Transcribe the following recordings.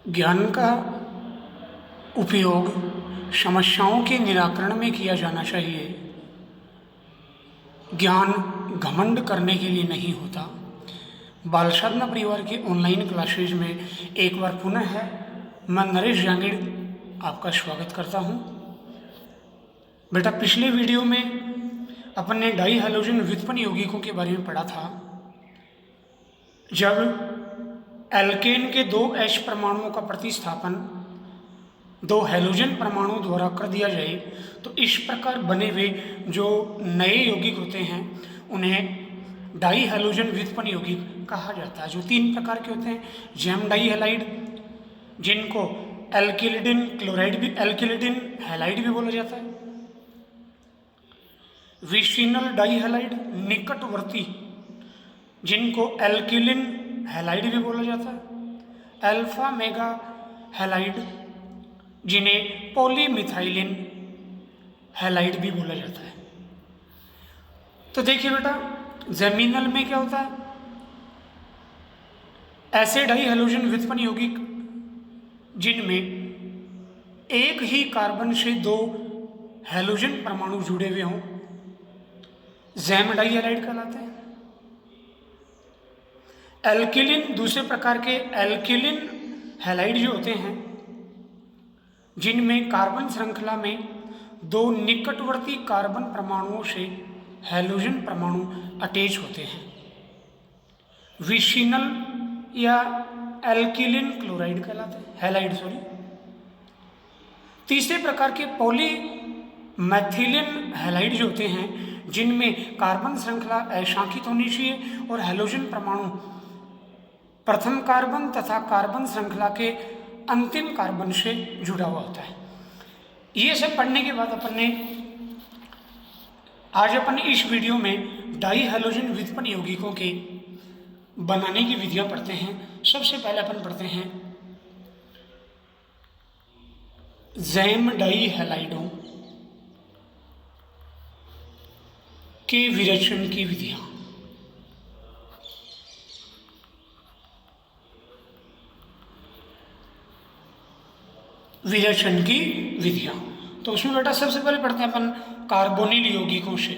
ज्ञान का उपयोग समस्याओं के निराकरण में किया जाना चाहिए। ज्ञान घमंड करने के लिए नहीं होता। बाल साधना परिवार की ऑनलाइन क्लासेज में एक बार पुनः है मैं नरेश जांगीड़ आपका स्वागत करता हूं। बेटा, पिछले वीडियो में अपन ने डाई हैलोजन व्युत्पन्न यौगिकों के बारे में पढ़ा था। जब एल्केन के दो H परमाणुओं का प्रतिस्थापन दो हैलोजन परमाणु द्वारा कर दिया जाए तो इस प्रकार बने हुए जो नए यौगिक होते हैं उन्हें डाई हैलोजन व्युत्पन्न यौगिक कहा जाता है। जो तीन प्रकार के होते हैं, जैम डाई हैलाइड, जिनको एल्किलिडिन क्लोराइड भी एल्किलिडिन हैलाइड भी बोला जाता है, विसिनल डाई हैलाइड निकटवर्ती, जिनको एल्किलिन हैलाइड भी बोला जाता है, अल्फा मेगा हैलाइड, जिन्हें पॉलीमिथाइलिन हैलाइड भी बोला जाता है। तो देखिए बेटा, जमीनल में क्या होता है, ऐसे डाई हैलोजन व्युत्पन्न यौगिक जिनमें एक ही कार्बन से दो हैलोजन परमाणु जुड़े हुए हों, जैम डाई हैलाइड कहलाते हैं। एल्किलिन, दूसरे प्रकार के एल्किलिन हैलाइड जो होते हैं जिनमें कार्बन श्रृंखला में दो निकटवर्ती कार्बन परमाणुओं से हैलोजन परमाणु अटैच होते हैं, विसिनल या एल्किलिन क्लोराइड कहलाते हैं, हैलाइड सॉरी। तीसरे प्रकार के पॉलीमेथिलिन हैलाइड जो होते हैं जिनमें कार्बन श्रृंखला अशांकित होनी चाहिए और हैलोजन परमाणु प्रथम कार्बन तथा कार्बन श्रृंखला के अंतिम कार्बन से जुड़ा हुआ होता है। ये सब पढ़ने के बाद आज अपन इस वीडियो में डाई हैलोजन व्युत्पन्न यौगिकों के बनाने की विधियां पढ़ते हैं। सबसे पहले अपन पढ़ते हैं जैम डाई हैलाइडों के विरेचन की विधियां। विरेचन की विधियां, तो उसमें बेटा सबसे पहले पढ़ते हैं अपन कार्बोनिल यौगिकों से।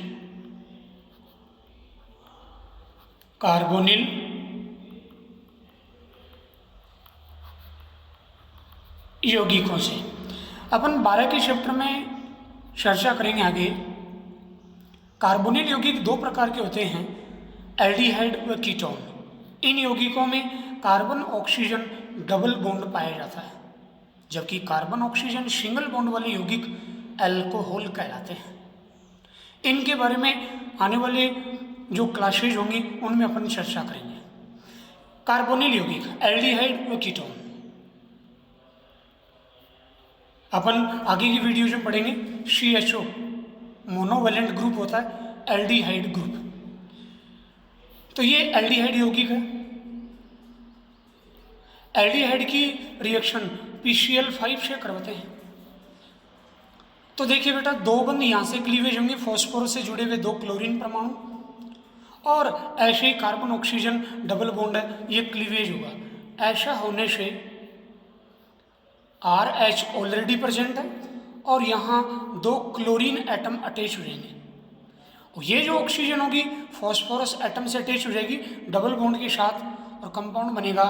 कार्बोनिल यौगिकों से अपन 12 के चैप्टर में चर्चा करेंगे आगे। कार्बोनिल यौगिक दो प्रकार के होते हैं, एल्डिहाइड व कीटोन। इन यौगिकों में कार्बन ऑक्सीजन डबल बॉन्ड पाया जाता है, जबकि कार्बन ऑक्सीजन सिंगल बॉन्ड वाले यौगिक अल्कोहल कहलाते हैं। इनके बारे में आने वाले जो क्लासेज होंगी उनमें अपन चर्चा करेंगे। कार्बोनिल यौगिक, एल्डिहाइड व कीटोन, अपन आगे की वीडियो में पढ़ेंगे। CHO मोनोवैलेंट ग्रुप होता है, एल्डिहाइड ग्रुप। तो ये एल्डिहाइड यौगिक है। एल्डिहाइड की रिएक्शन PCl5 से करवाते हैं। तो देखिए बेटा, दो बंद यहाँ से क्लीवेज होंगे, फॉस्फोरस से जुड़े हुए दो क्लोरीन परमाणु, और ऐसे ही कार्बन ऑक्सीजन डबल बॉन्ड है, ये क्लीवेज होगा। ऐसा होने से RH ऑलरेडी प्रेजेंट है और यहाँ दो क्लोरीन एटम अटैच हो जाएंगे, और ये जो ऑक्सीजन होगी फॉस्फोरस एटम से अटैच हो जाएगी डबल बॉन्ड के साथ, और कंपाउंड बनेगा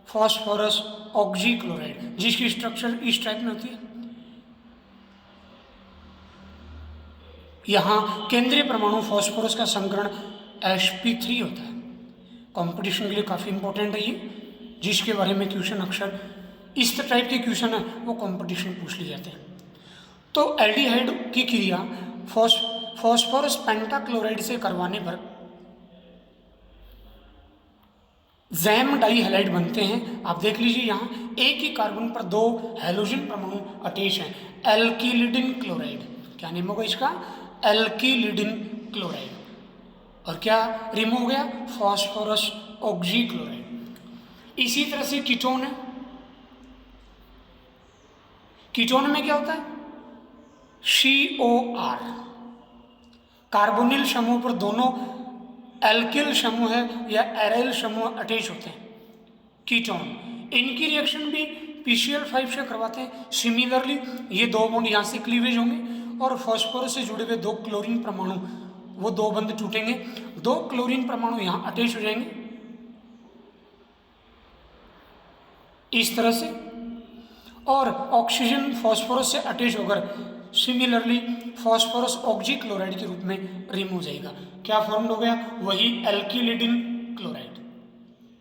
फॉस्फोरस ऑक्सी क्लोराइड, जिसकी स्ट्रक्चर इस टाइप में होती है। यहाँ केंद्रीय परमाणु फॉस्फोरस का संकरण sp3 होता है। कंपटीशन के लिए काफ़ी इंपॉर्टेंट है ये, जिसके बारे में क्वेश्चन अक्सर इस टाइप के क्वेश्चन है वो कंपटीशन पूछ लिए जाते हैं। तो एल्डिहाइड की क्रिया फॉस्फोरस पेंटाक्लोराइड से करवाने पर जैम डाई हैलाइड बनते हैं। आप देख लीजिए, यहाँ एक ही कार्बन पर दो हैलोजन परमाणु अटैच हैं, एल्किलिडिन क्लोराइड। क्या नेम होगा इसका? एल्किलिडिन क्लोराइड। और क्या रिमूव हो गया? Phosphorus oxy chloride. इसी तरह से कीटोन है। कीटोन में क्या होता है? COR, कार्बोनिल समूह पर दोनों एल्किल समूह है या एराइल समूह अटैच होते हैं। कीटोन, इनकी रिएक्शन भी PCl5 से करवाते हैं। सिमिलरली ये दो बॉन्ड यहाँ से क्लीवेज होंगे और फॉस्फोरस से जुड़े हुए दो क्लोरीन परमाणु, वो दो बंध टूटेंगे, दो क्लोरीन परमाणु यहाँ अटैच हो जाएंगे इस तरह से, और ऑक्सीजन फॉस्फोरस से अटैच होकर सिमिलरली फॉस्फोरस ऑक्सीक्लोराइड के रूप में रिमूव हो जाएगा। क्या फॉर्म हो गया? वही एल्किलिडिन क्लोराइड।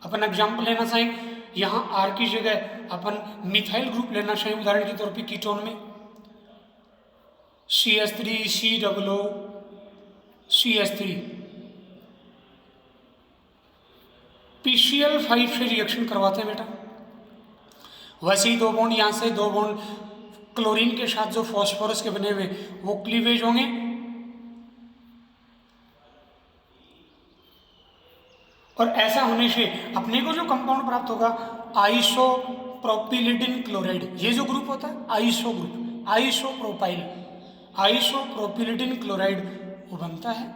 अपन एग्जाम्पल लेना चाहें, यहाँ R की जगह अपन मिथाइल ग्रुप लेना चाहें, उदाहरण के तौर पे कीटोन में CH3 COO CH3 PCl5 से रिएक्शन करवाते हैं बेटा। वैसे ही दो बॉन्ड यहाँ से, दो बॉन्ड क्लोरीन के साथ जो फॉस्फोरस के बने हुए वो क्लीवेज होंगे, और ऐसा होने से अपने को जो कंपाउंड प्राप्त होगा आइसोप्रोपिलिडिन क्लोराइड। ये जो ग्रुप होता है आइसो ग्रुप, आइसोप्रोपाइल, आइसोप्रोपिलिडिन क्लोराइड वो बनता है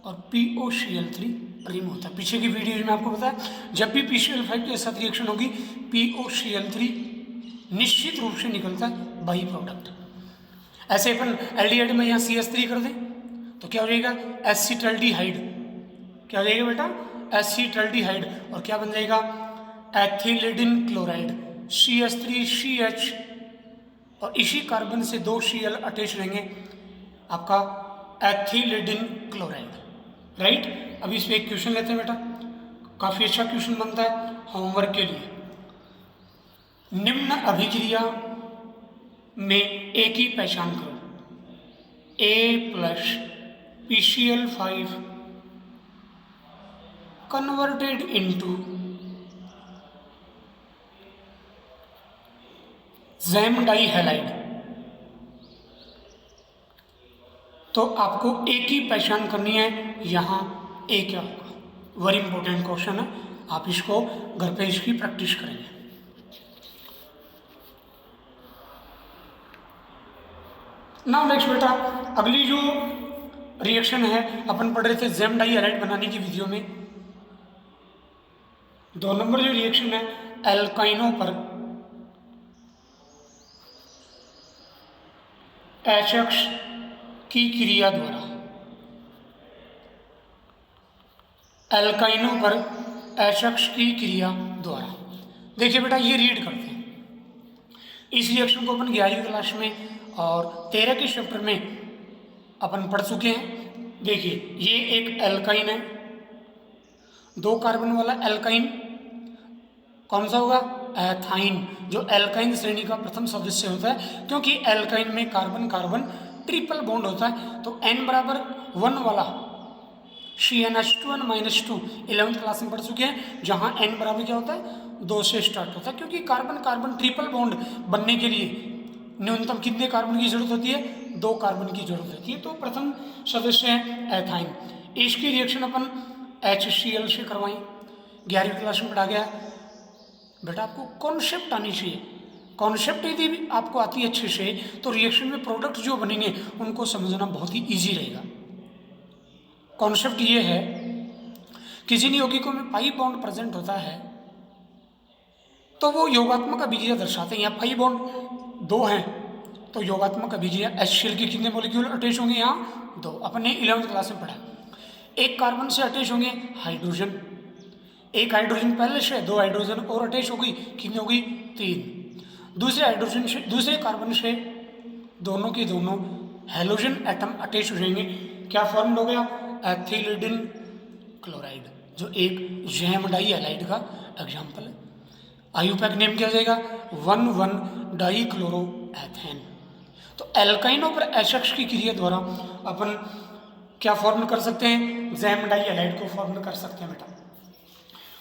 और POCl3 रिमूव होता है। पीछे की वीडियो में आपको बताया जब भी PCl5 के साथ रिएक्शन होगी POCl3 निश्चित रूप से निकलता है बाई प्रोडक्ट। ऐसे अपन एल्डिहाइड में यहाँ CH3 कर दें तो क्या हो जाएगा? एसिटल्डिहाइड। क्या हो जाएगा बेटा? एसिटल्डिहाइड। और क्या बन जाएगा? एथिलिडिन क्लोराइड, CH3CH, और इसी कार्बन से दो Cl अटैच रहेंगे, आपका एथिलिडिन क्लोराइड। राइट। अब इस पे एक क्वेश्चन लेते हैं बेटा, काफी अच्छा क्वेश्चन बनता है होमवर्क के लिए। निम्न अभिक्रिया में A की पहचान करो। A plus PCl5 converted into gem dihalide. तो आपको A की पहचान करनी है। यहाँ A क्या होगा? वेरी इंपॉर्टेंट क्वेश्चन है, आप इसको घर पे इसकी प्रैक्टिस करेंगे। नाउ नेक्स्ट बेटा, अगली जो रिएक्शन है अपन पढ़ रहे थे जैम डाई हैलाइड बनाने की वीडियो में। 2 नंबर जो रिएक्शन है एल्काइनों पर HX की क्रिया द्वारा, एल्काइनों पर HX की क्रिया द्वारा। देखिए बेटा ये रीड करते हैं इस रिएक्शन को अपन 11वीं क्लास में और 13 के चैप्टर में अपन पढ़ चुके हैं। देखिए ये एक एल्काइन है, 2 कार्बन वाला एल्काइन। कौन सा होगा? एथाइन, जो एल्काइन श्रेणी का प्रथम सदस्य होता है, क्योंकि एल्काइन में कार्बन कार्बन ट्रिपल बॉन्ड होता है। तो N बराबर 1 वाला CnH2n-2 11th क्लास में पढ़ चुके हैं, जहाँ N बराबर क्या होता है? 2 से स्टार्ट होता है, क्योंकि कार्बन कार्बन ट्रिपल बॉन्ड बनने के लिए न्यूनतम कितने कार्बन की जरूरत होती है? 2 कार्बन की जरूरत होती है। तो प्रथम सदस्य है एथाइन। इसकी रिएक्शन अपन HCl से करवाएं, 11वीं क्लास में पढ़ा गया बेटा। आपको कॉन्सेप्ट आनी चाहिए, कॉन्सेप्ट यदि भी आपको आती है अच्छे से तो रिएक्शन में प्रोडक्ट जो बनेंगे उनको समझना बहुत ही ईजी रहेगा। कॉन्सेप्ट ये है कि जिन यौगिकों में पाई बॉन्ड प्रेजेंट होता है तो वो योगात्मक अभिक्रिया दर्शाते हैं। यहाँ पाई बॉन्ड 2 हैं तो योगात्मक अभिक्रिया HCl के कितने मॉलिक्यूल अटैच होंगे? यहाँ 2। अपन ने 11th क्लास में पढ़ा। एक कार्बन से अटैच होंगे हाइड्रोजन, एक हाइड्रोजन पहले से, 2 हाइड्रोजन और अटैच हो गई, कितनी हो गई? 3। दूसरे हाइड्रोजन से, दूसरे कार्बन से दोनों के दोनों हेलोजन एटम अटैच हो जाएंगे। क्या फॉर्म हो गया? एथिलिडिन क्लोराइड, जो एक जैम डाई हैलाइड का एग्जाम्पल है। आयुपैक नेम क्या हो जाएगा? 1,1-डाईक्लोरोएथेन। तो एल्काइनों पर HX की क्रिया द्वारा अपन क्या फॉर्म कर सकते हैं? जैम डाई हैलाइड को फॉर्म कर सकते हैं बेटा।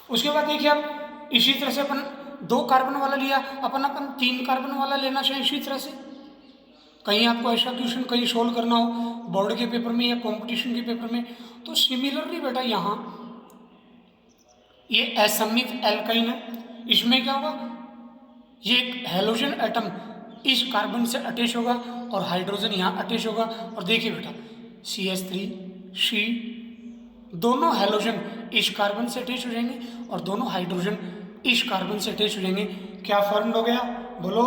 उसके बाद देखिए आप इसी तरह से अपन 2 कार्बन वाला लिया, अपन 3 कार्बन वाला लेना चाहिए इसी तरह से। कहीं आपको ऐसा क्वेश्चन कहीं सोल्व करना हो बोर्ड के पेपर में या कंपटीशन के पेपर में, तो सिमिलरली बेटा यहाँ ये असममित एल्काइन है, इसमें क्या होगा? ये एक हेलोजन एटम इस कार्बन से अटैच होगा और हाइड्रोजन यहाँ अटैच होगा। और देखिए बेटा CH3C दोनों हेलोजन इस कार्बन से अटैच हो जाएंगे और दोनों हाइड्रोजन इस कार्बन से अटैच हो जाएंगे, क्या फॉर्म हो गया बोलो,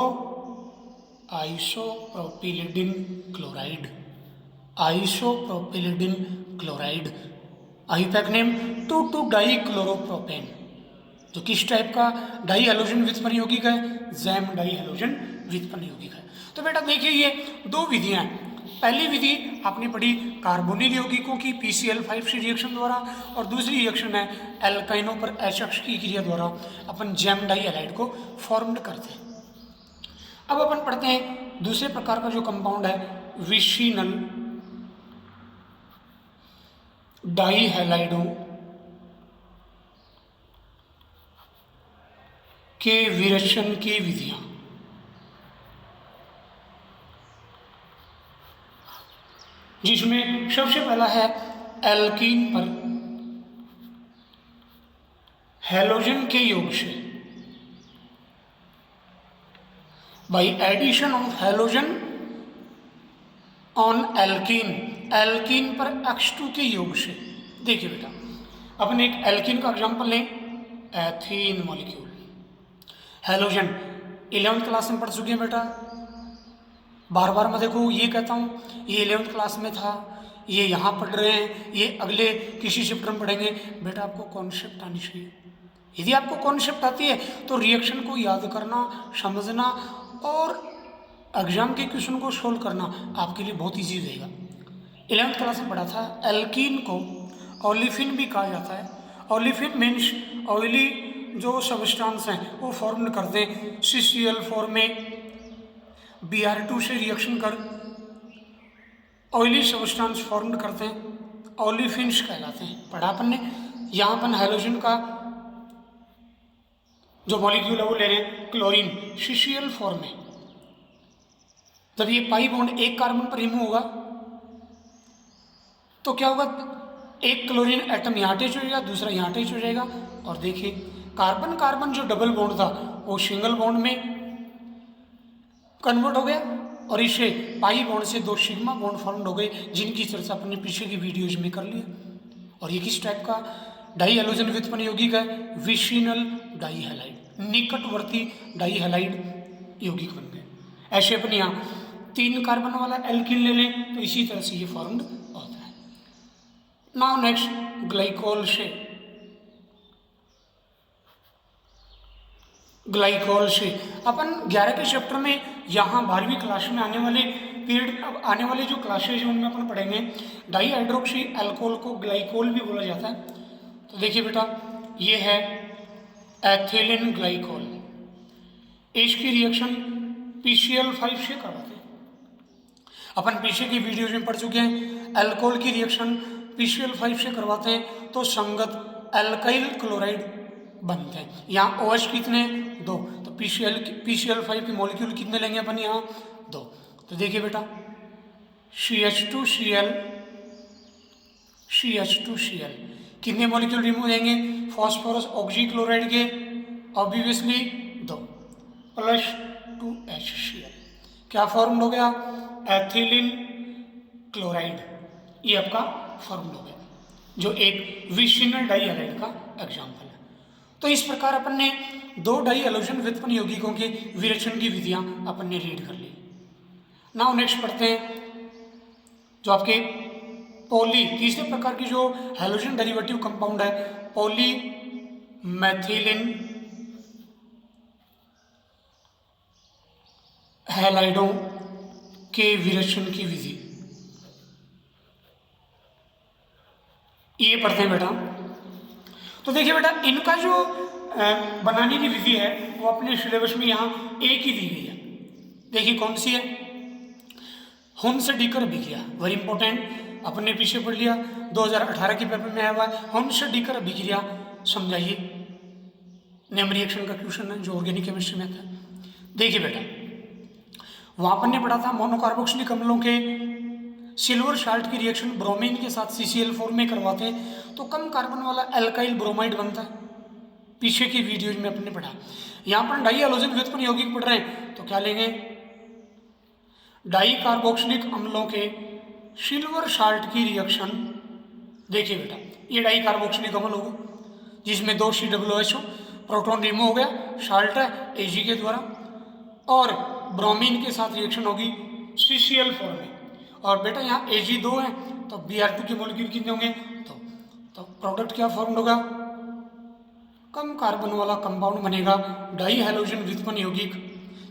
isopropylidene chloride, isopropylidene chloride. IUPAC name two two dichloropropane, जो किस टाइप का डाई हैलोजन व्युत्पन्न यौगिक है, जैम डाई हैलोजन व्युत्पन्न यौगिक है। तो बेटा देखिए ये दो विधियां हैं। पहली विधि आपने पढ़ी कार्बोनिल यौगिकों की PCl5 से रिएक्शन द्वारा, और दूसरी रिएक्शन है एल्काइनों पर HX की क्रिया द्वारा अपन जैम डाई हैलाइड को फॉर्म्ड करते हैं। अब अपन पढ़ते हैं दूसरे प्रकार का जो कंपाउंड है विशिनल डाई हैलाइडों के विरेचन की विधियां। जिसमें सबसे पहला है एल्कीन पर हैलोजन के योग से, by addition of halogen on alkene, alkene पर H2 के योग से। देखिए बेटा अपन एक एल्कीन का एग्जांपल लें, ethene molecule, halogen 11th class में पढ़ चुके हैं बेटा, बार बार मैं देखो ये कहता हूँ ये 11th क्लास में था, ये यहाँ पढ़ रहे हैं, ये अगले किसी चैप्टर में पढ़ेंगे। बेटा आपको कॉन्सेप्ट आनी चाहिए, यदि आपको कॉन्सेप्ट आती है तो रिएक्शन को याद करना, समझना और एग्जाम के क्वेश्चन को सोल्व करना आपके लिए बहुत ईजी रहेगा। 11th क्लास में पढ़ा था एल्कीन को ओलिफिन भी कहा जाता है। ओलिफिन मीन्स ऑयली जो सब्सटेंस हैं वो फॉर्म करते हैं CCl4 में Br2 से रिएक्शन कर ऑयली सब्सटेंस फॉर्म करते हैं, ओलिफिन्स कहलाते हैं। पढ़ा अपन ने। यहाँ अपन हैलोजन का जो मॉलिक्यूल है वो ले रहे हैं क्लोरीन CCl4 में। जब ये पाई बॉन्ड एक कार्बन पर रिमूव होगा तो क्या होगा, एक क्लोरीन एटम यहाँ अटैच हो जाएगा, दूसरा यहाँ अटैच हो जाएगा, और देखिए कार्बन कार्बन जो डबल बॉन्ड था वो सिंगल बॉन्ड में कन्वर्ट हो गया, और इससे पाई बॉन्ड से 2 सिग्मा बॉन्ड फॉर्म हो गए, जिनकी चर्चा अपने पीछे की वीडियोज में कर लिया। और ये किस टाइप का डाई हैलोजन व्युत्पन्न यौगिक है, विशिनल डाई हैलाइड, निकटवर्ती डाई हैलाइड यौगिक बन गए। ऐसे अपन यहाँ 3 कार्बन वाला एल्कीन ले लें तो इसी तरह से ये फॉर्म्ड होता है। नाउ नेक्स्ट ग्लाइकोल से, ग्लाइकोल से अपन 11 के चैप्टर में यहाँ 12वीं क्लास में आने वाले पीरियड, अब आने वाले जो क्लासेज हैं उनमें अपन पढ़ेंगे डाई हाइड्रोक्सी एल्कोहल को ग्लाइकोल भी बोला जाता है। तो देखिए बेटा ये है एथिलीन ग्लाइकोल, इसकी रिएक्शन PCl5 से करवाते हैं। अपन पीछे की वीडियोज में पढ़ चुके हैं एल्कोहल की रिएक्शन PCl5 से करवाते हैं तो संगत एल्काइल क्लोराइड बनते हैं। यहाँ OH कितने 2, तो PCl5 के मॉलिक्यूल कितने लेंगे अपन यहाँ 2। तो देखिए बेटा CH2Cl CH2Cl कितने मॉलिक्यूल रिमूव देंगे, फॉस्फोरस ऑक्सीक्लोराइड के ऑब्वियसली 2 प्लस 2HCl, क्या फॉर्म हो गया एथिलीन क्लोराइड, ये आपका फॉर्म हो गया, जो एक विशिनल डाई हैलाइड का एग्जाम्पल है। तो इस प्रकार अपन ने 2 डाई हैलोजन व्युत्पन्न यौगिकों के विरेचन की विधियां अपन ने रीड कर ली। नाउ नेक्स्ट पढ़ते हैं जो आपके पॉली, तीसरे प्रकार की जो हैलोजन डेरिवेटिव कंपाउंड है पॉली मैथिलीन हैलाइडों के विरेचन की विधि, ये पढ़ते हैं बेटा। तो देखिए बेटा इनका जो बनाने की विधि है वो अपने सिलेबस में यहाँ एक ही दी गई है। देखिए कौन सी है, हुन्स डीकर अभिक्रिया, वेरी इंपॉर्टेंट, अपन ने पीछे पढ़ लिया 2018 के पेपर में आया हुआ है। हुन्स डीकर अभिक्रिया समझाइए, नेम रिएक्शन का क्वेश्चन है जो ऑर्गेनिक केमिस्ट्री में आता है। देखिए बेटा वहाँ अपन ने पढ़ा था मोनोकार्बोक्सिलिक अम्लों के सिल्वर साल्ट की रिएक्शन ब्रोमीन के साथ CCl4 में करवाते हैं तो कम कार्बन वाला एल्काइल ब्रोमाइड बनता है, पीछे की वीडियोज में अपने पढ़ा। यहाँ पर डाई हैलोजन व्युत्पन्न यौगिक पढ़ रहे हैं तो क्या लेंगे, डाई कार्बोक्सिलिक अम्लों के सिल्वर साल्ट की रिएक्शन। देखिए बेटा ये डाई कार्बोक्सिलिक अम्ल होगा जिसमें 2 COOH प्रोटॉन रिमूव हो गया, साल्ट है Ag के द्वारा, और ब्रोमीन के साथ रिएक्शन होगी CCl फॉर्म में। और बेटा यहाँ Ag 2 है तो Br2 के मॉलिक्यूल कितने होंगे, तो प्रोडक्ट क्या फॉर्म होगा, कम कार्बन वाला कंपाउंड बनेगा डाई हैलोजन व्युत्पन्न यौगिक,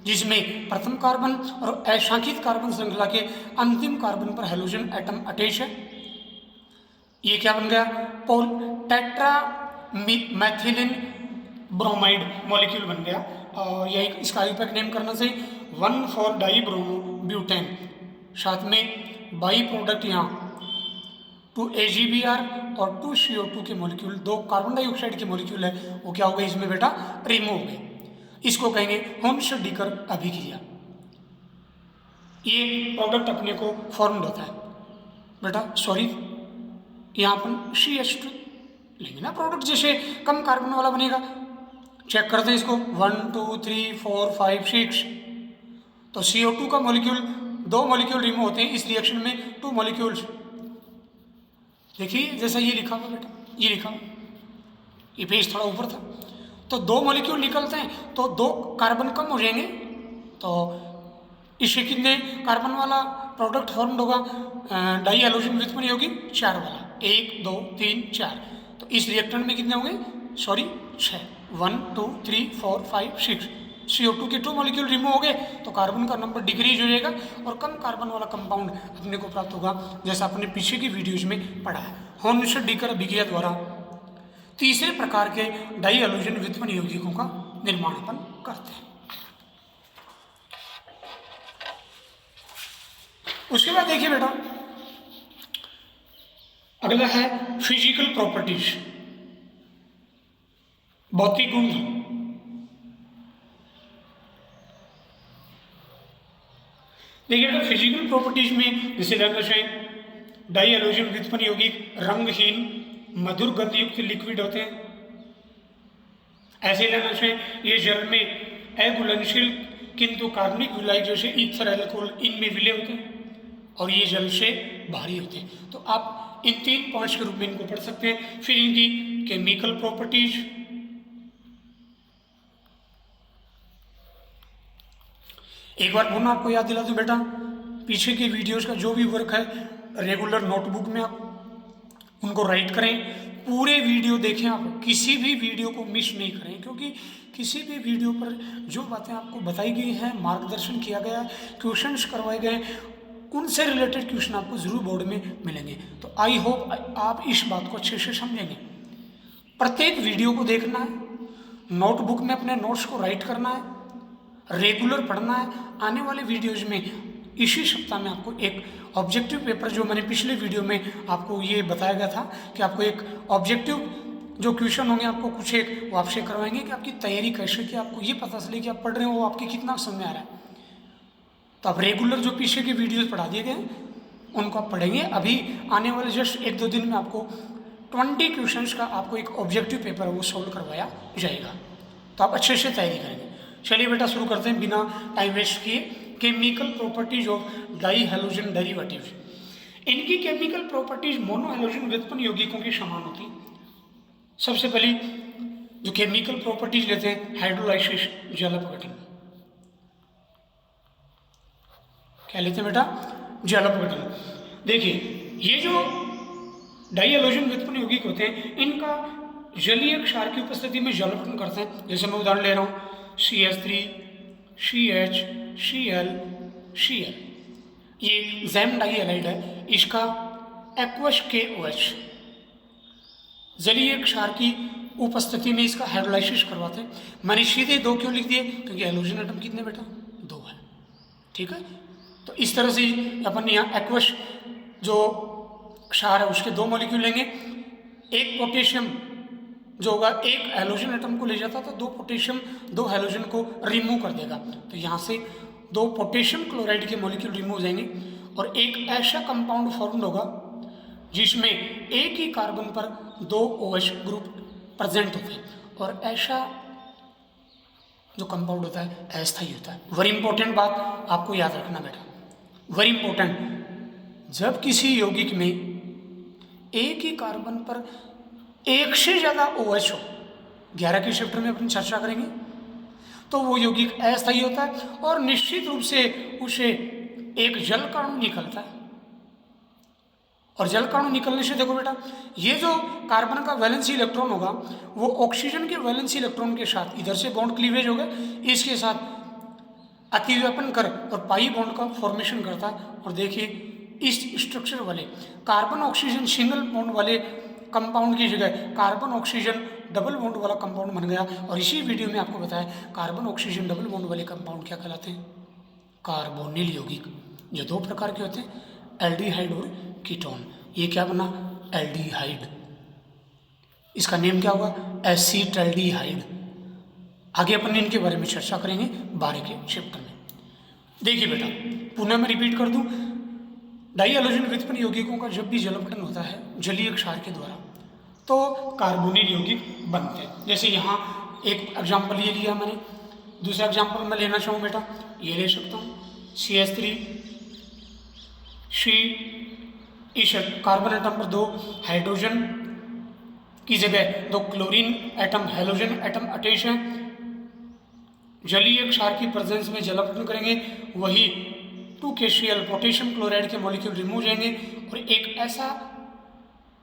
जिसमें प्रथम कार्बन और अशांकित कार्बन श्रृंखला के अंतिम कार्बन पर हैलोजन एटम अटैच है। ये क्या बन गया, टेट्रा मैथिलिन ब्रोमाइड मॉलिक्यूल बन गया। और यही इसका आईयूपैक नेम करना चाहिए 1,4 डाई ब्रोमो ब्यूटेन, साथ में बाई प्रोडक्ट यहाँ 2 AgBr और 2 CO2 के मॉलिक्यूल, 2 कार्बन डाइऑक्साइड के मॉलिक्यूल है, वो क्या हो गए इसमें बेटा, रिमूव हो गए। इसको कहेंगे होन्स-डीकर अभिक्रिया। ये प्रोडक्ट अपने को फॉर्म्ड होता है बेटा, सॉरी यहाँ अपन CH2 लेंगे ना प्रोडक्ट, जैसे कम कार्बन वाला बनेगा। चेक करते हैं इसको 1 2 3 4 5 6, तो CO2 का मॉलिक्यूल 2 मॉलिक्यूल रिमूव होते हैं इस रिएक्शन में, 2 मॉलिक्यूल्स। देखिए जैसा ये लिखा हुआ बेटा, ये लिखा हुआ, ये पेज थोड़ा ऊपर था, तो 2 मॉलिक्यूल निकलते हैं तो 2 कार्बन कम हो जाएंगे, तो इससे कितने कार्बन वाला प्रोडक्ट फॉर्म्ड होगा, डाई हैलोजन व्युत्पन्न यौगिक 4 वाला, 1 2 3 4। तो इस रिएक्टेंट में कितने होंगे, सॉरी 6, 1 2 3 4 5 6। CO2 के 2 मॉलिक्यूल रिमूव हो गए तो कार्बन का नंबर डिक्रीज हो जाएगा और कम कार्बन वाला कंपाउंड अपने को प्राप्त होगा, जैसा अपने पीछे की वीडियोज में पढ़ा है। होन्स-डीकर अभिक्रिया द्वारा तीसरे प्रकार के डाई हैलोजन व्युत्पन्न यौगिकों का निर्माण अपन करते हैं। उसके बाद देखिए बेटा, अगला है फिजिकल प्रॉपर्टीज, भौतिक गुण। देखिए बेटा, फिजिकल प्रॉपर्टीज में जैसे लेना चाहिए, डाई हैलोजन व्युत्पन्न यौगिक रंगहीन मधुर गंध युक्त लिक्विड होते हैं। ऐसे लेना चाहिए, ये जल में अघुलनशील किंतु कार्बनिक विलायक जैसे ईथर अल्कोहल इनमें विलय होते हैं और ये जल से भारी होते हैं। तो आप इन 3 पॉइंट्स के रूप में इनको पढ़ सकते हैं। फिर इनकी केमिकल प्रॉपर्टीज, एक बार पुनः आपको याद दिला दूं बेटा, पीछे के वीडियोस का जो भी वर्क है रेगुलर नोटबुक में आप उनको राइट करें, पूरे वीडियो देखें, आप किसी भी वीडियो को मिस नहीं करें, क्योंकि किसी भी वीडियो पर जो बातें आपको बताई गई हैं, मार्गदर्शन किया गया, क्वेश्चंस करवाए गए, उनसे रिलेटेड क्वेश्चन आपको जरूर बोर्ड में मिलेंगे। तो आई होप आप इस बात को अच्छे से समझेंगे। प्रत्येक वीडियो को देखना है, नोटबुक में अपने नोट्स को राइट करना है, रेगुलर पढ़ना है। आने वाले वीडियोज में इसी सप्ताह में आपको एक ऑब्जेक्टिव पेपर, जो मैंने पिछले वीडियो में आपको ये बताया गया था कि आपको एक ऑब्जेक्टिव जो क्वेश्चन होंगे आपको कुछ एक वो आपसे करवाएंगे कि आपकी तैयारी कैसे की, आपको ये पता चले कि आप पढ़ रहे हो वो आपके कितना समझ आ रहा है। तो आप रेगुलर जो पीछे के वीडियोज पढ़ा दिए गए उनको आप पढ़ेंगे। अभी आने वाले जस्ट 1-2 दिन में आपको 20 क्वेश्चंस का आपको एक ऑब्जेक्टिव पेपर वो सॉल्व करवाया जाएगा, तो आप अच्छे से तैयारी करेंगे। चलिए बेटा शुरू करते हैं बिना टाइम वेस्ट किए। Chemical properties of dihalogen derivatives. इनकी केमिकल प्रॉपर्टीज मोनो हैलोजन व्युत्पन्न यौगिकों के समान होती है। सबसे पहली जो केमिकल प्रॉपर्टीज लेते हैं, हाइड्रोलाइसिस, जल अपघटन। क्या लेते हैं बेटा, जल अपघटन। देखिए ये जो डाई हैलोजन व्युत्पन्न यौगिक होते हैं, इनका जलीय क्षार की उपस्थिति में जल अपघटन करते हैं। जैसे मैं उदाहरण ले रहा हूँ CH3, CH, Cl, Cl। ये जैम डाई हैलाइड है, इसका एक्वस KOH जलीय क्षार की उपस्थिति में इसका हाइड्रोलाइसिस करवाते हैं। मैंने सीधे 2 क्यों लिख दिए, क्योंकि हैलोजन एटम कितने बेटा, 2 है, ठीक है। तो इस तरह से अपन यहाँ एक्वस जो क्षार है उसके 2 मॉलिक्यूल लेंगे। एक पोटेशियम जो होगा एक हैलोजन एटम को ले जाता था, 2 पोटेशियम 2 हैलोजन को रिमूव कर देगा। तो यहाँ से 2 पोटेशियम क्लोराइड के मॉलिक्यूल रिमूव हो जाएंगे और एक ऐसा कंपाउंड फॉर्म्ड होगा जिसमें एक ही कार्बन पर 2 OH ग्रुप प्रेजेंट होते हैं और ऐसा जो कंपाउंड होता है अस्थायी होता है। वेरी इंपॉर्टेंट बात आपको याद रखना बेटा, वेरी इंपॉर्टेंट। जब किसी यौगिक में एक ही कार्बन पर एक से ज़्यादा OH हो 11 के चैप्टर में अपन चर्चा करेंगे। तो वो यौगिक अस्थायी होता है और निश्चित रूप से उसे एक जल कण निकलता है। और जल कण निकलने से देखो बेटा, ये जो कार्बन का वैलेंसी इलेक्ट्रॉन होगा वो ऑक्सीजन के वैलेंसी इलेक्ट्रॉन के साथ इधर से बॉन्ड क्लीवेज होगा, इसके साथ अतिव्यापन कर और पाई बॉन्ड का फॉर्मेशन करता है। और देखिए इस स्ट्रक्चर वाले कार्बन ऑक्सीजन सिंगल बॉन्ड वाले कंपाउंड की जगह कार्बन ऑक्सीजन डबल बॉन्ड वाला कंपाउंड बन गया। और इसी वीडियो में आपको बताया कार्बन ऑक्सीजन डबल बॉन्ड वाले कंपाउंड क्या कहलाते हैं, कार्बोनिल यौगिक, जो दो प्रकार के होते हैं, एल्डिहाइड और कीटोन। ये क्या बना, एल्डिहाइड, इसका नेम क्या होगा, एसीटल्डिहाइड। आगे अपन इनके बारे में चर्चा करेंगे 12 के चैप्टर में। देखिए बेटा, पुनः मैं रिपीट कर दूं, डाई हैलोजन व्युत्पन्न यौगिकों का जब भी जलपठन होता है जलीय क्षार के द्वारा तो कार्बोनिल यौगिक बनते हैं। जैसे यहाँ एक एग्जाम्पल ये लिया मैंने, दूसरा एग्जाम्पल मैं लेना चाहूँ बेटा, ये ले सकता हूँ CH3 इस कार्बन एटम पर 2 हाइड्रोजन की जगह 2 chlorine atom halogen atom attach है, जलीय क्षार की प्रेजेंस में जलापठन करेंगे, वही 2KCl पोटेशियम क्लोराइड के मॉलिक्यूल रिमूव हो जाएंगे और एक ऐसा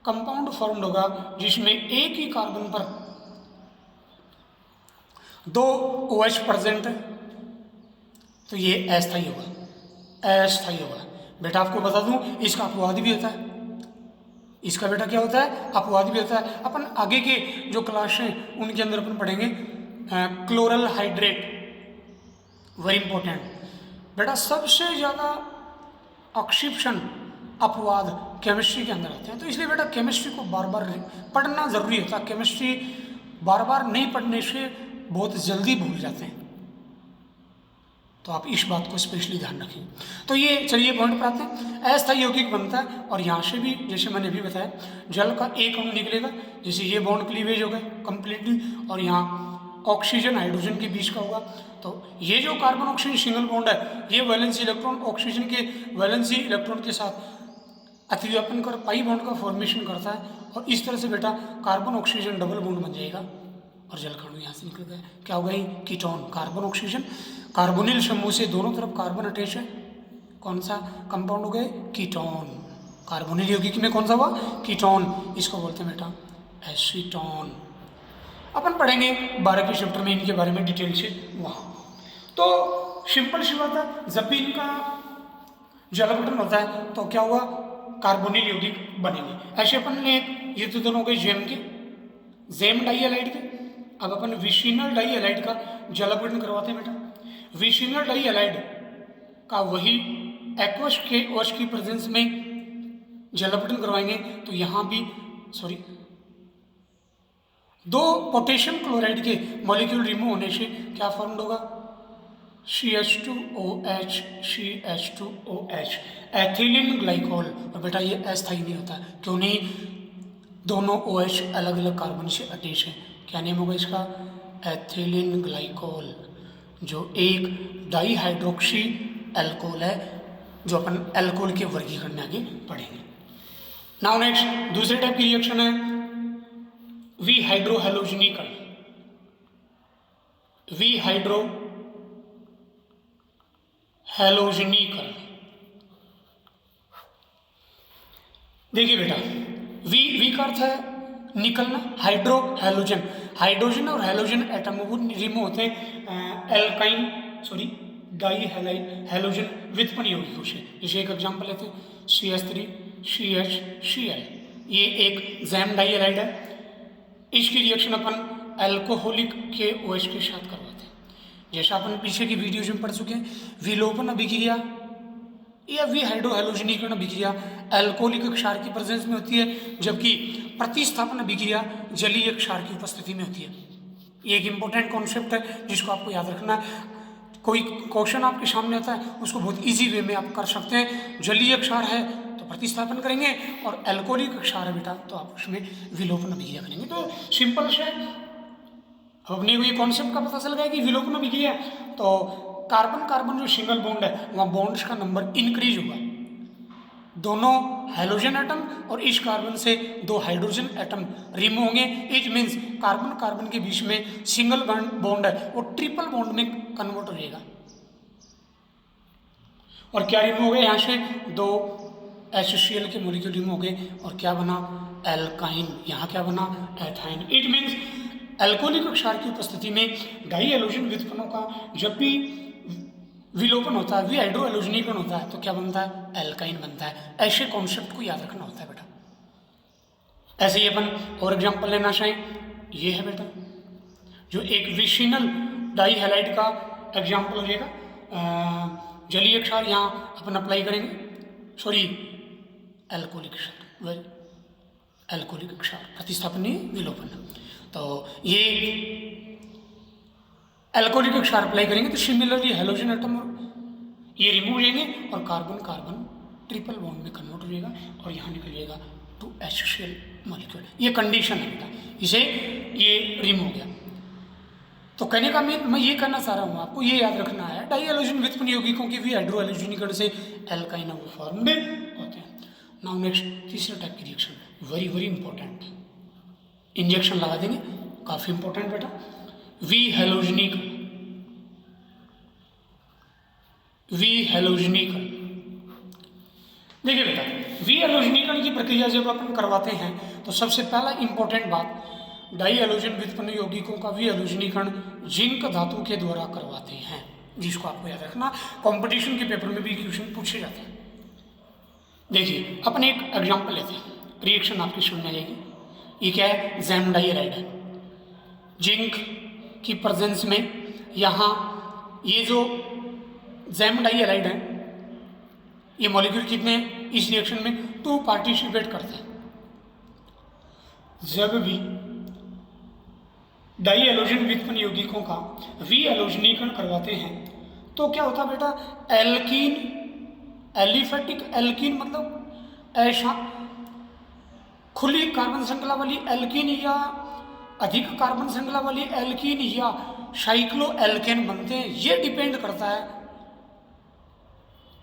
कंपाउंड फॉर्म्ड होगा जिसमें एक ही कार्बन पर 2 OH प्रेजेंट है, तो ये अस्थायी होगा, अस्थायी होगा। बेटा आपको बता दूं इसका अपवाद भी होता है, इसका बेटा क्या होता है, अपवाद भी होता है। अपन आगे के जो क्लास हैं उनके अंदर अपन पढ़ेंगे क्लोरल हाइड्रेट, वेरी इंपॉर्टेंट बेटा। सबसे ज़्यादा एक्सेप्शन अपवाद केमिस्ट्री के अंदर आते हैं, तो इसलिए बेटा केमिस्ट्री को बार बार पढ़ना ज़रूरी होता है। केमिस्ट्री बार बार नहीं पढ़ने से बहुत जल्दी भूल जाते हैं, तो आप इस बात को स्पेशली ध्यान रखें। तो ये चलिए पॉइंट पर आते हैं, अस्थायी यौगिक बनता है और यहाँ से भी जैसे मैंने अभी बताया जल का एक अणु निकलेगा, जैसे ये बॉन्ड क्लीवेज होगा कंप्लीटली और यहाँ ऑक्सीजन हाइड्रोजन के बीच का होगा। तो ये जो कार्बन ऑक्सीजन सिंगल बॉन्ड है ये वैलेंसी इलेक्ट्रॉन ऑक्सीजन के वैलेंसी इलेक्ट्रॉन के साथ अतिव्यापन कर पाई बॉन्ड का फॉर्मेशन करता है और इस तरह से बेटा कार्बन ऑक्सीजन डबल बॉन्ड बन जाएगा और जल कण यहाँ से निकल गया, क्या होगा, ये कीटोन। कार्बन ऑक्सीजन कार्बोनिल समूह से दोनों तरफ कार्बन अटैच है, कौन सा कंपाउंड हो गए, कीटोन। कार्बोनिल यौगिक में कौन सा हुआ, कीटोन, इसको बोलते हैं बेटा एसीटोन। अपन पढ़ेंगे 12 के चैप्टर में इनके बारे में डिटेल से वहाँ। तो सिंपल सी बात है, जब भी इनका जलापठन होता है तो क्या हुआ, कार्बोनिल यौगिक बनेंगे। ऐसे अपन ने ये तो दोनों हो गए जेम डाई हैलाइड के। अब अपन विसिनल डाई हैलाइड का जलापठन करवाते हैं बेटा। विसिनल डाई हैलाइड का वही एक्वस के OH की प्रेजेंस में जलापठन करवाएंगे, तो यहाँ भी 2 पोटेशियम क्लोराइड के मॉलिक्यूल रिमूव होने से क्या फॉर्म्ड होगा, CH2OH CH2OH, एथिलीन ग्लाइकोल। और बेटा ये अस्थायी नहीं होता, क्यों नहीं, दोनों OH अलग अलग कार्बन से अटैच है। क्या नेम होगा इसका, एथिलीन ग्लाइकोल, जो एक डाईहाइड्रोक्सी एल्कोहल है, जो अपन एल्कोहल के वर्गीकरण में आगे पढ़ेंगे। नाउ नेक्स्ट दूसरे टाइप की रिएक्शन है विहाइड्रोहैलोजनीकरण। विहाइड्रोहैलोजनीकरण, देखिए बेटा, वी का अर्थ है निकलना, हाइड्रो हैलोजन, हाइड्रोजन और हैलोजन एटम वो रिमूव होते हैं डाई हैलोजन व्युत्पन्न यौगिकों से। जैसे एक एग्जाम्पल लेते हैं CH3 CHCl, ये एक जैम डाई हैलाइड है, इसकी रिएक्शन अपन अल्कोहलिक के OH के साथ करवाते हैं। जैसा अपन पीछे की वीडियोज में पढ़ चुके हैं, विलोपन अभिक्रिया या विहाइड्रोहैलोजनीकरण अभिक्रिया अल्कोहलिक क्षार की प्रेजेंस में होती है, जबकि प्रतिस्थापन अभिक्रिया जलीय क्षार की उपस्थिति में होती है। ये एक इम्पोर्टेंट कॉन्सेप्ट है जिसको आपको याद रखना है। कोई क्वेश्चन आपके सामने आता है उसको बहुत इजी वे में आप कर सकते हैं। जलीय क्षार है तो प्रतिस्थापन करेंगे और अल्कोहलिक क्षार है बेटा तो आप उसमें विलोपन अभिक्रिया करेंगे। तो सिंपल से अपने को ये कॉन्सेप्ट का पता चल गया कि विलोपन अभिक्रिया तो कार्बन कार्बन जो सिंगल बॉन्ड है वहाँ बॉन्ड्स का नंबर इंक्रीज होगा, दोनों हाइड्रोजन एटम और इस कार्बन से 2 हाइड्रोजन एटम रिमूव होंगे। इट मीन्स कार्बन कार्बन के बीच में सिंगल बॉन्ड है वो ट्रिपल बॉन्ड में कन्वर्ट हो जाएगा। और क्या रिमूव हो गए यहाँ से 2 HCl के मॉलिक्यूल रिमूव हो गए और क्या बना एल्काइन, यहाँ क्या बना एथाइन। इट मीन्स एल्कोहलिक क्षार की उपस्थिति में डाई हैलोजन व्युत्पन्नों का जब भी विलोपन होता है, विहाइड्रो हैलोजनीकरण होता है तो क्या बनता है एल्काइन बनता है। ऐसे कॉन्सेप्ट को याद रखना होता है बेटा। ऐसे ही अपन और एग्जांपल लेना चाहें, ये है बेटा जो एक विशिनल डाई हैलाइड का एग्जांपल हो जाएगा। जलीय क्षार यहाँ अपन अप्लाई करेंगे, सॉरी एल्कोहलिक क्षार, एल्कोहलिक क्षार प्रतिस्थापनीय विलोपन। तो ये एल्कोहलिक क्षार अप्लाई करेंगे तो सिमिलरली हैलोजन एटम ये रिमूव हो जाएंगे और कार्बन कार्बन ट्रिपल बॉन्ड में कन्वर्ट हो जाएगा और यहाँ निकल जाएगा 2 HCl मॉलिक्यूल। ये कंडीशन है बेटा, इसे ये रिमूव हो गया। तो कहने का मैं ये कहना चाह रहा हूँ आपको ये याद रखना है डाई हैलोजन व्युत्पन्न यौगिकों की विहाइड्रो हैलोजनीकरण से एल्काइन फॉर्म्ड होते हैं। नाउ नेक्स्ट तीसरे टाइप की reaction very very important, injection लगा देंगे, काफी इंपॉर्टेंट बेटा। विहैलोजनीकरण, विहैलोजनीकरण देखिए बेटा, विहैलोजनीकरण की प्रक्रिया जब अपन करवाते हैं तो सबसे पहला इंपॉर्टेंट बात डाई हैलोजन व्युत्पन्न यौगिकों का विहैलोजनीकरण जिंक धातु के द्वारा करवाते हैं, जिसको आपको याद रखना, कंपटीशन के पेपर में भी क्वेश्चन पूछे जाते हैं। देखिए अपन एक एग्जांपल लेते हैं, रिएक्शन आपकी समझ में आएगी। ये क्या है, जैम डाइऑलाइड है, जिंक की प्रेजेंस में यहाँ ये जो जैम डाइऑलाइड है ये मॉलिक्यूल कितने हैं इस रिएक्शन में 2 पार्टिसिपेट करते हैं। जब भी डाई हैलोजन व्युत्पन्न यौगिकों का विहैलोजनीकरण करवाते हैं तो क्या होता है बेटा, एल्कीन, एलिफेटिक एल्कीन मतलब ऐसा खुली कार्बन श्रृंखला वाली एल्कीन या अधिक कार्बन श्रृंखला वाली एल्कीन या साइक्लो एल्केन बनते हैं। ये डिपेंड करता है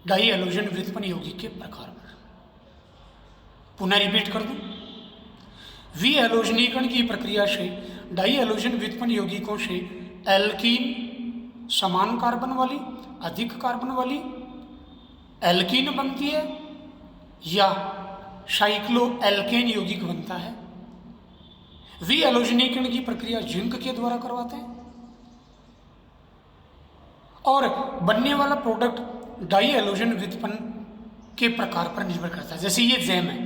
डाई हैलोजन व्युत्पन्न यौगिक के प्रकार पर। पुनः रिपीट कर दूं, विहैलोजनीकरण की प्रक्रिया से डाई हैलोजन व्युत्पन्न यौगिकों से एल्कीन समान कार्बन वाली अधिक कार्बन वाली एल्कीन बनती है या साइक्लो एल्केन यौगिक बनता है। विहैलोजनीकरण की प्रक्रिया जिंक के द्वारा करवाते हैं और बनने वाला प्रोडक्ट डाई हैलोजन व्युत्पन्न के प्रकार पर निर्भर करता है। जैसे ये जैम है,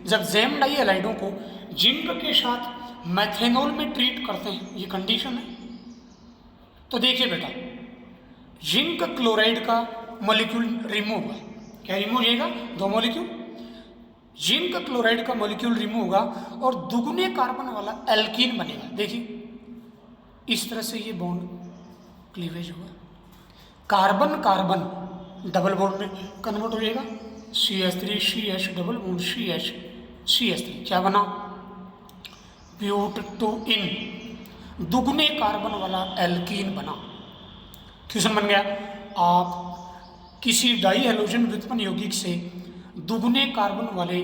जब जैम डाई हैलाइडों को जिंक के साथ मैथेनॉल में ट्रीट करते हैं, ये कंडीशन है। तो देखिए बेटा, जिंक क्लोराइड का मॉलिक्यूल रिमूव होगा, क्या रिमूव हो जाएगा, 2 मॉलिक्यूल, जिंक क्लोराइड का मॉलिक्यूल रिमूव होगा और दुगने कार्बन वाला एल्कीन बनेगा। देखिए इस तरह से ये बॉन्ड क्लीवेज होगा, कार्बन कार्बन डबल बॉन्ड में कन्वर्ट हो जाएगा, CH3 CH double bond CH CH3 क्या बना, ब्यूटेन, दुगने कार्बन वाला एल्कीन बना। क्वेश्चन बन गया, आप किसी डाई हैलोजन व्युत्पन्न यौगिक से दुगने कार्बन वाले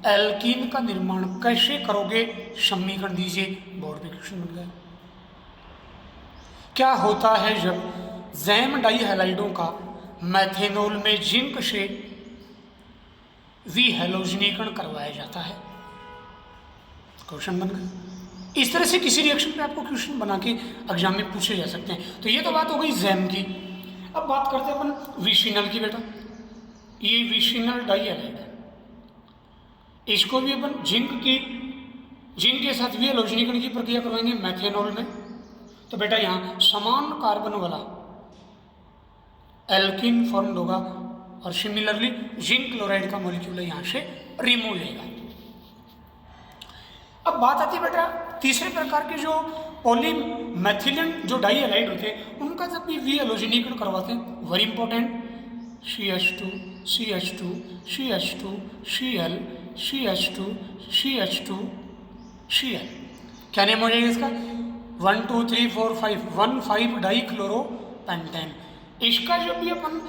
एल्कीन का निर्माण कैसे करोगे, समीकरण दीजिए। बोर्ड पे क्वेश्चन बन गया। क्या होता है जब जैम डाई हैलाइडों का मैथेनॉल में जिंक से विहैलोजनीकरण करवाया जाता है, क्वेश्चन बन गया। इस तरह से किसी रिएक्शन पे आपको क्वेश्चन बना के एग्जाम में पूछे जा सकते हैं। तो ये तो बात हो गई जैम की। अब बात करते हैं अपन विशिनल की बेटा। ये विशिनल डाई हैलाइड है, इसको भी अपन जिंक के साथ विहैलोजनीकरण की प्रक्रिया करवाएंगे मैथेनॉल में। तो बेटा यहाँ समान कार्बन वाला एल्कीन फॉर्म होगा और सिमिलरली जिंक क्लोराइड का मॉलिक्यूल यहाँ से रिमूव हो जाएगा। अब बात आती है बेटा तीसरे प्रकार के जो पॉलीमेथिलीन जो डाई हैलाइड होते हैं उनका जब भी विहैलोजनीकरण करवाते हैं, very important, CH2 CH2 CH2 Cl CH2 CH2 Cl, क्या नेम हो जाएगा इसका, 1 2 3 4 5 1 5 डाई क्लोरोपेंटेन। इसका जब भी अपन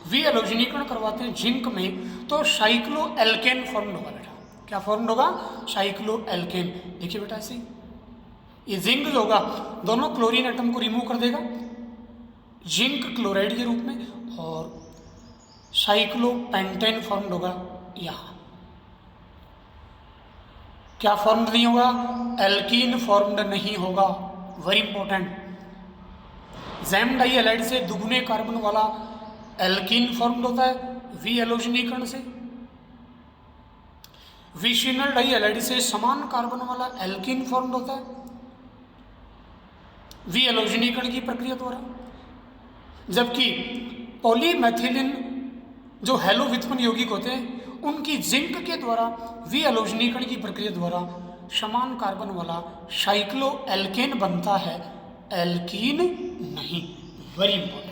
वी एलोजनीकरण करवाते हैं जिंक में तो साइक्लो एल्केन फॉर्म होगा बेटा। क्या फॉर्म होगा? Cycloalkane. देखिए बेटा ऐसे ये जिंक जो होगा दोनों क्लोरीन एटम को रिमूव कर देगा जिंक क्लोराइड के रूप में, और साइक्लोपेंटेन फॉर्म होगा यहाँ। क्या फॉर्म्ड नहीं होगा? एल्कीन फॉर्म्ड नहीं होगा, वेरी इंपॉर्टेंट। जैम डाइहैलाइड से दुगुने कार्बन वाला एल्कीन फॉर्म्ड होता है वी एलोजनीकरण से। विशिनल डाइहैलाइड से समान कार्बन वाला एल्कीन फॉर्म्ड होता है वी एलोजनीकरण की प्रक्रिया द्वारा। जबकि पॉलीमेथिलीन जो हैलो व्युत्पन्न यौगिक होते हैं उनकी जिंक के द्वारा वी एलोजनीकरण की प्रक्रिया द्वारा समान कार्बन वाला साइक्लो एल्केन बनता है, एल्कीन नहीं, वेरी इंपॉर्टेंट।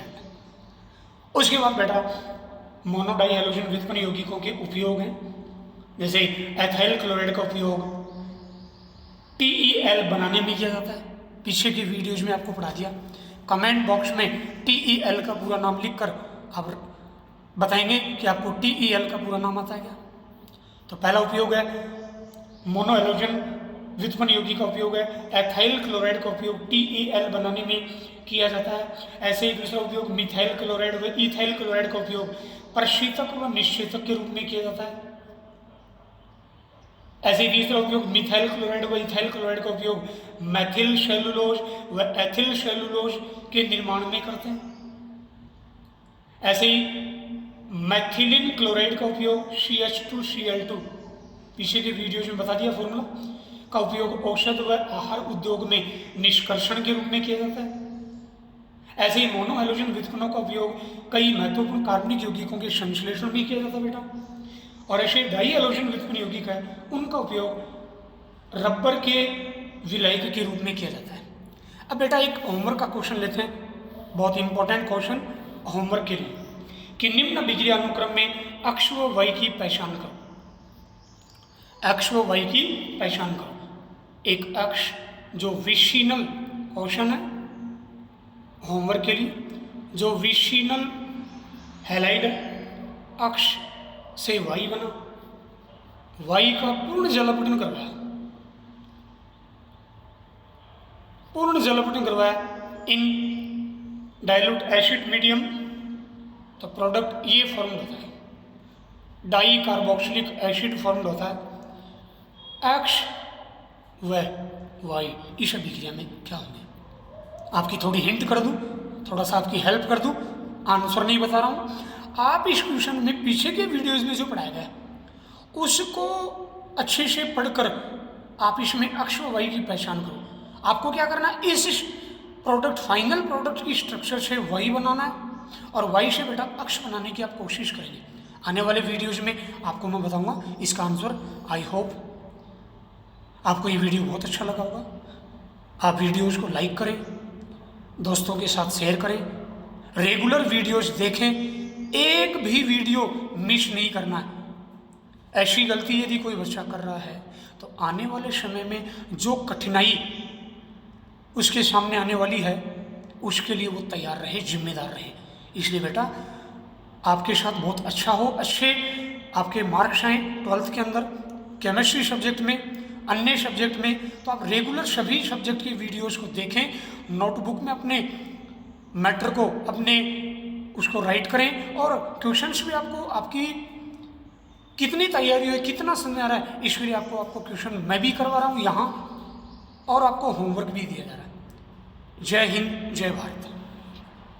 उसके बाद बेटा मोनोडाई हैलोजन व्युत्पन्न यौगिकों के उपयोग हैं, जैसे एथाइल क्लोराइड का उपयोग TeL बनाने में किया जाता है। पीछे की वीडियोज में आपको पढ़ा दिया। कमेंट बॉक्स में TeL का पूरा नाम लिखकर आप बताएंगे कि आपको TeL का पूरा नाम आता है क्या। तो पहला उपयोग है मोनो हैलोजन व्युत्पन्न यौगिक का उपयोग है एथाइल क्लोराइड का उपयोग TeL बनाने में किया जाता है। ऐसे ही दूसरा उपयोग मिथाइल क्लोराइड व इथाइल क्लोराइड का उपयोग प्रशीतक व निश्चेतक के रूप में किया जाता है। ऐसे ही तीसरा उपयोग मिथाइल क्लोराइड व इथाइल क्लोराइड का उपयोग मैथिल सेलुलोज व एथिल सेलुलोज के निर्माण में करते हैं। ऐसे ही मैथिलिन क्लोराइड का उपयोग CH2Cl2 पीछे के वीडियोज में बता दिया फॉर्मूला का उपयोग औषध व आहार उद्योग में निष्कर्षण के रूप में किया जाता है। ऐसे ही मोनो हैलोजन व्युत्पन्नों का उपयोग कई महत्वपूर्ण कार्बनिक यौगिकों के संश्लेषण में किया जाता है बेटा। और ऐसे डाई हैलोजन व्युत्पन्न यौगिक है उनका उपयोग रबर के विलायक के रूप में किया जाता है। अब बेटा एक होमवर्क का क्वेश्चन लेते हैं, बहुत इंपॉर्टेंट क्वेश्चन होमवर्क के लिए, कि निम्न विक्रिया अनुक्रम में अक्ष व वाई की पहचान करो। अक्ष व वाई की पहचान करो। एक अक्ष जो विशिनल क्वेश्चन है होमवर्क के लिए, जो विशिनल हैलाइड अक्ष से वाई बना, वाई का पूर्ण जलावटन करवाया, पूर्ण जलावटन करवाया इन डाइल्यूट एसिड मीडियम, तो प्रोडक्ट ये फॉर्म होता है डाई कार्बोक्सिलिक एसिड फॉर्म होता है। एक्स व वाई इस अभिक्रिया में क्या होंगे? आपकी थोड़ी हिंट कर दूं, थोड़ा सा आपकी हेल्प कर दूं, आंसर नहीं बता रहा हूं। आप इस क्वेश्चन में पीछे के वीडियोज में जो पढ़ाया गया उसको अच्छे से पढ़कर आप इसमें अक्ष व वाई की पहचान करो। आपको क्या करना है, इस प्रोडक्ट फाइनल प्रोडक्ट की स्ट्रक्चर से वाई बनाना है और वाई से बेटा अक्ष बनाने की आप कोशिश करेंगे। आने वाले वीडियोज में आपको मैं बताऊंगा इसका आंसर। आई होप आपको ये वीडियो बहुत अच्छा लगा होगा। आप वीडियोज को लाइक करें, दोस्तों के साथ शेयर करें, रेगुलर वीडियोज देखें, एक भी वीडियो मिस नहीं करना है। ऐसी गलती यदि कोई बच्चा कर रहा है तो आने वाले समय में जो कठिनाई उसके सामने आने वाली है उसके लिए वो तैयार रहे, जिम्मेदार रहे। इसलिए बेटा आपके साथ बहुत अच्छा हो, अच्छे आपके मार्क्स आए 12th के अंदर, केमिस्ट्री सब्जेक्ट में, अन्य सब्जेक्ट में। तो आप रेगुलर सभी सब्जेक्ट की वीडियोस को देखें, नोटबुक में अपने मैटर को अपने उसको राइट करें, और क्वेश्चंस भी आपको आपकी कितनी तैयारी है, कितना समय आ रहा है, इसके लिए आपको क्वेश्चन मैं भी करवा रहा हूँ यहाँ, और आपको होमवर्क भी दिया जा रहा है। जय हिंद, जय भारत।